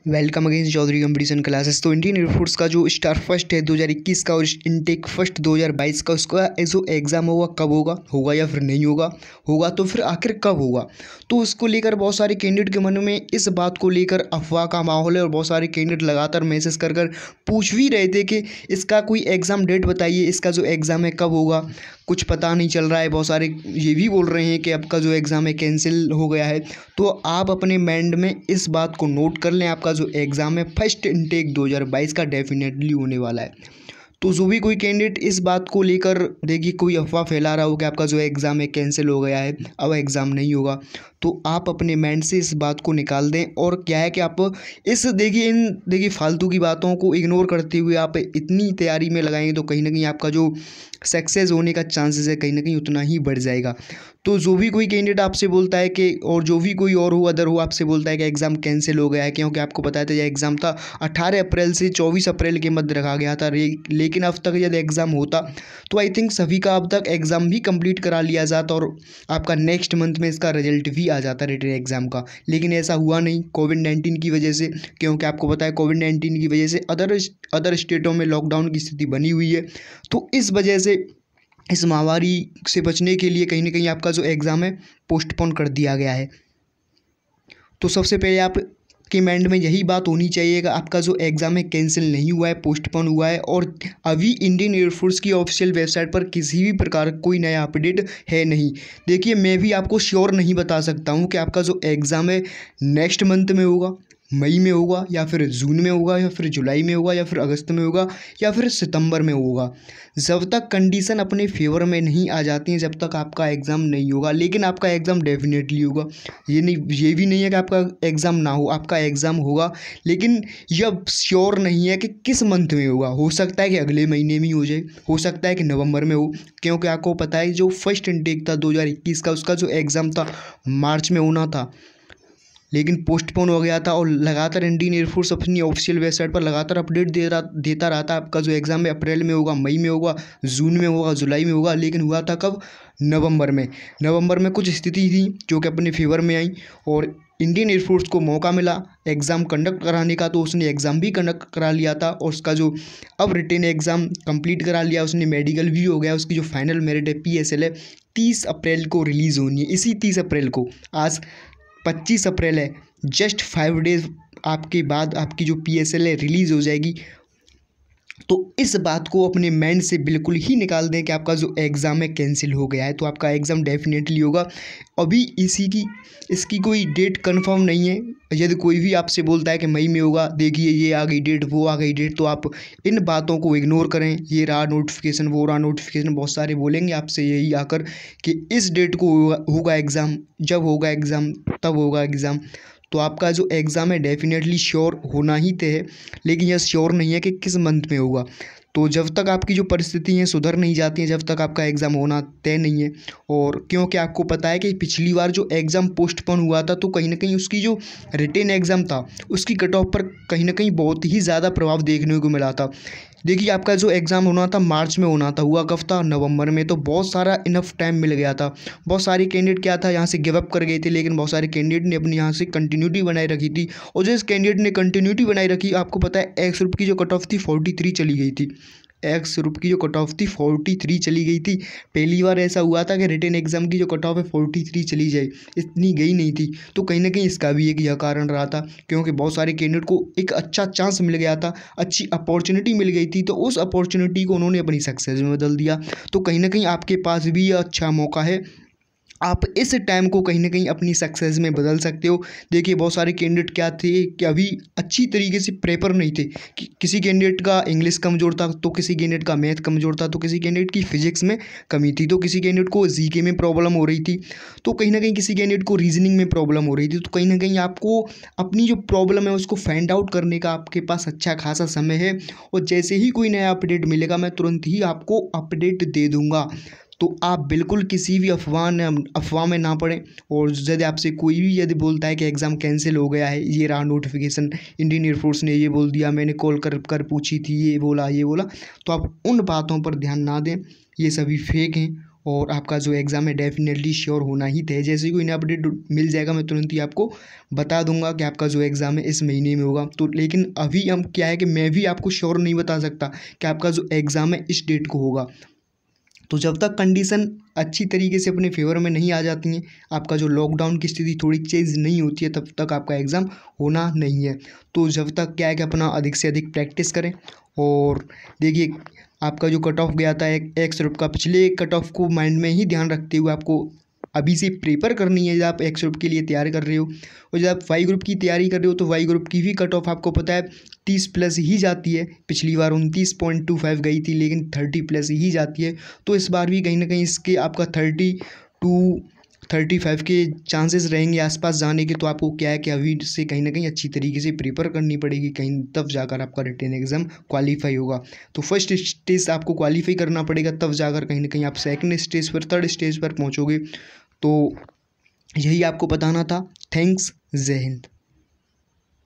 Welcome against Chaudhary competition classes. तो Indian air force का जो स्टार फर्स्ट है 2021 का और इनटेक फर्स्ट 2022 का, उसका जो एग्ज़ाम होगा कब होगा या फिर नहीं होगा तो फिर आखिर कब होगा। तो उसको लेकर बहुत सारे कैंडिडेट के मन में इस बात को लेकर अफवाह का माहौल है और बहुत सारे कैंडिडेट लगातार मैसेज कर पूछ भी रहे थे कि इसका कोई एग्ज़ाम डेट बताइए, इसका जो एग्ज़ाम है कब होगा, कुछ पता नहीं चल रहा है। बहुत सारे ये भी बोल रहे हैं कि आपका जो एग्ज़ाम है कैंसिल हो गया है। तो आप अपने माइंड में इस बात को नोट कर लें, आपका जो एग्ज़ाम है फर्स्ट इनटेक 2022 का डेफिनेटली होने वाला है। तो जो भी कोई कैंडिडेट इस बात को लेकर देखिए कोई अफवाह फैला रहा हो कि आपका जो एग्ज़ाम है कैंसिल हो गया है, अब एग्ज़ाम नहीं होगा, तो आप अपने माइंड से इस बात को निकाल दें। और क्या है कि आप इस देखिए फालतू की बातों को इग्नोर करते हुए आप इतनी तैयारी में लगाएंगे तो कहीं ना कहीं आपका जो सक्सेस होने का चांसेस है कहीं ना कहीं उतना ही बढ़ जाएगा। तो जो भी कोई कैंडिडेट आपसे बोलता है कि, और जो भी कोई और हो अदर हो आपसे बोलता है कि एग्ज़ाम कैंसिल हो गया है, क्योंकि आपको बताया था यह एग्ज़ाम था 18 अप्रैल से 24 अप्रैल के मध्य रखा गया था। लेकिन अब तक यदि एग्ज़ाम होता तो आई थिंक सभी का अब तक एग्ज़ाम भी कंप्लीट करा लिया जाता और आपका नेक्स्ट मंथ में इसका रिजल्ट भी आ जाता रिटन एग्ज़ाम का। लेकिन ऐसा हुआ नहीं कोविड-19 की वजह से, क्योंकि आपको पता है कोविड-19 की वजह से अदर स्टेटों में लॉकडाउन की स्थिति बनी हुई है। तो इस वजह से इस महामारी से बचने के लिए कहीं ना कहीं आपका जो एग्ज़ाम है पोस्टपोन कर दिया गया है। तो सबसे पहले आप के माइंड में यही बात होनी चाहिए कि आपका जो एग्ज़ाम है कैंसिल नहीं हुआ है, पोस्टपोन हुआ है। और अभी इंडियन एयरफोर्स की ऑफिशियल वेबसाइट पर किसी भी प्रकार कोई नया अपडेट है नहीं। देखिए मैं भी आपको श्योर नहीं बता सकता हूँ कि आपका जो एग्ज़ाम है नेक्स्ट मंथ में होगा, मई में होगा या फिर जून में होगा या फिर जुलाई में होगा या फिर अगस्त में होगा या फिर सितंबर में होगा। जब तक कंडीशन अपने फेवर में नहीं आ जाती हैं जब तक आपका एग्ज़ाम नहीं होगा। लेकिन आपका एग्ज़ाम डेफिनेटली होगा, ये भी नहीं है कि आपका एग्ज़ाम ना हो, आपका एग्ज़ाम होगा। लेकिन यह श्योर नहीं है कि किस मंथ में होगा। हो सकता है कि अगले महीने में हो जाए, हो सकता है कि नवंबर में हो, क्योंकि आपको पता है जो फर्स्ट इनटेक था 2021 का उसका जो एग्ज़ाम था मार्च में होना था, लेकिन पोस्टपोन हो गया था। और लगातार इंडियन एयरफोर्स अपनी ऑफिशियल वेबसाइट पर लगातार अपडेट देता रहा था आपका जो एग्ज़ाम है अप्रैल में होगा, मई में होगा, जून में होगा, जुलाई में होगा। लेकिन हुआ था कब? नवंबर में कुछ स्थिति थी जो कि अपने फेवर में आई और इंडियन एयरफोर्स को मौका मिला एग्ज़ाम कंडक्ट कराने का, तो उसने एग्ज़ाम भी कंडक्ट करा लिया था। और उसका जो अब रिटेन एग्ज़ाम कंप्लीट करा लिया, उसने मेडिकल भी हो गया। उसकी जो फाइनल मेरिट है PSL है 30 अप्रैल को रिलीज़ होनी है। इसी 30 अप्रैल को, आज 25 अप्रैल है, जस्ट 5 डेज आपके बाद आपकी जो PSL है रिलीज़ हो जाएगी। तो इस बात को अपने माइंड से बिल्कुल ही निकाल दें कि आपका जो एग्ज़ाम है कैंसिल हो गया है। तो आपका एग्ज़ाम डेफिनेटली होगा। अभी इसकी कोई डेट कंफर्म नहीं है। यदि कोई भी आपसे बोलता है कि मई में होगा, देखिए ये आ गई डेट, वो आ गई डेट, तो आप इन बातों को इग्नोर करें। ये रहा नोटिफिकेशन, वो रहा नोटिफिकेशन, बहुत सारे बोलेंगे आपसे यही आकर कि इस डेट को होगा एग्ज़ाम, जब होगा एग्ज़ाम तब होगा एग्ज़ाम। तो आपका जो एग्ज़ाम है डेफिनेटली श्योर होना ही तय है, लेकिन यह श्योर नहीं है कि किस मंथ में होगा। तो जब तक आपकी जो परिस्थिति हैं सुधर नहीं जाती हैं, जब तक आपका एग्ज़ाम होना तय नहीं है। और क्योंकि आपको पता है कि पिछली बार जो एग्ज़ाम पोस्टपोन हुआ था तो कहीं ना कहीं उसकी जो रिटेन एग्ज़ाम था उसकी कट ऑफ पर कहीं ना कहीं बहुत ही ज़्यादा प्रभाव देखने को मिला था। देखिए आपका जो एग्ज़ाम होना था मार्च में होना था, हुआ कब था? नवंबर में। तो बहुत सारा इनफ टाइम मिल गया था। बहुत सारे कैंडिडेट क्या था यहाँ से गिव अप कर गए थे, लेकिन बहुत सारे कैंडिडेट ने अपनी यहाँ से कंटिन्यूटी बनाए रखी थी। और जिस कैंडिडेट ने कंटिन्यूटी बनाई रखी, आपको पता है एक्स ग्रुप की जो कट ऑफ थी 43 चली गई थी। एक्स ग्रुप की जो कट ऑफ थी 43 चली गई थी। पहली बार ऐसा हुआ था कि रिटेन एग्ज़ाम की जो कट ऑफ है 43 चली जाए, इतनी गई नहीं थी। तो कहीं ना कहीं इसका भी एक यह कारण रहा था, क्योंकि बहुत सारे कैंडिडेट को एक अच्छा चांस मिल गया था, अच्छी अपॉर्चुनिटी मिल गई थी, तो उस अपॉर्चुनिटी को उन्होंने अपनी सक्सेस में बदल दिया। तो कहीं ना कहीं आपके पास भी यह अच्छा मौका है, आप इस टाइम को कहीं ना कहीं अपनी सक्सेस में बदल सकते हो। देखिए बहुत सारे कैंडिडेट क्या थे कि अभी अच्छी तरीके से प्रेपर नहीं थे। किसी कैंडिडेट का इंग्लिश कमज़ोर था, तो किसी कैंडिडेट का मैथ कमज़ोर था, तो किसी कैंडिडेट की फिजिक्स में कमी थी, तो किसी कैंडिडेट को GK में प्रॉब्लम हो रही थी, तो कहीं ना कहीं किसी कैंडिडेट को रीजनिंग में प्रॉब्लम हो रही थी। तो कहीं ना कहीं आपको अपनी जो प्रॉब्लम है उसको फाइंड आउट करने का आपके पास अच्छा खासा समय है। और जैसे ही कोई नया अपडेट मिलेगा मैं तुरंत ही आपको अपडेट दे दूँगा। तो आप बिल्कुल किसी भी अफवाह में ना पड़ें। और यदि आपसे कोई भी यदि बोलता है कि एग्ज़ाम कैंसिल हो गया है, ये रहा नोटिफिकेशन, इंडियन एयरफोर्स ने ये बोल दिया, मैंने कॉल कर पूछी थी, ये बोला, तो आप उन बातों पर ध्यान ना दें। ये सभी फेक हैं और आपका जो एग्ज़ाम है डेफिनेटली श्योर होना ही तय। जैसे ही कोई नया अपडेट मिल जाएगा मैं तुरंत ही आपको बता दूंगा कि आपका जो एग्ज़ाम है इस महीने में होगा। तो लेकिन अभी हम क्या है कि मैं भी आपको श्योर नहीं बता सकता कि आपका जो एग्ज़ाम है इस डेट को होगा। तो जब तक कंडीशन अच्छी तरीके से अपने फेवर में नहीं आ जाती हैं, आपका जो लॉकडाउन की स्थिति थोड़ी चेंज नहीं होती है, तब तक आपका एग्ज़ाम होना नहीं है। तो जब तक क्या है कि अपना अधिक से अधिक प्रैक्टिस करें। और देखिए आपका जो कट ऑफ गया था एक्स ग्रुप का, पिछले कट ऑफ को माइंड में ही ध्यान रखते हुए आपको अभी से प्रिपेयर करनी है। जब आप एक्स ग्रुप के लिए तैयारी कर रहे हो और जब आप वाई ग्रुप की तैयारी कर रहे हो तो वाई ग्रुप की भी कट ऑफ आपको पता है 30+ ही जाती है। पिछली बार 29.25 गई थी, लेकिन 30+ ही जाती है। तो इस बार भी कहीं ना कहीं इसके आपका 30-35 के चांसेस रहेंगे आसपास जाने के। तो आपको क्या है कि अभी से कहीं ना कहीं अच्छी तरीके से प्रिपेयर करनी पड़ेगी, कहीं तब जाकर आपका रिटन एग्ज़ाम क्वालिफाई होगा। तो फर्स्ट स्टेज आपको क्वालिफाई करना पड़ेगा, तब जाकर कहीं ना कहीं आप सेकंड स्टेज पर, थर्ड स्टेज पर पहुंचोगे। तो यही आपको बताना था। थैंक्स, जय हिंद।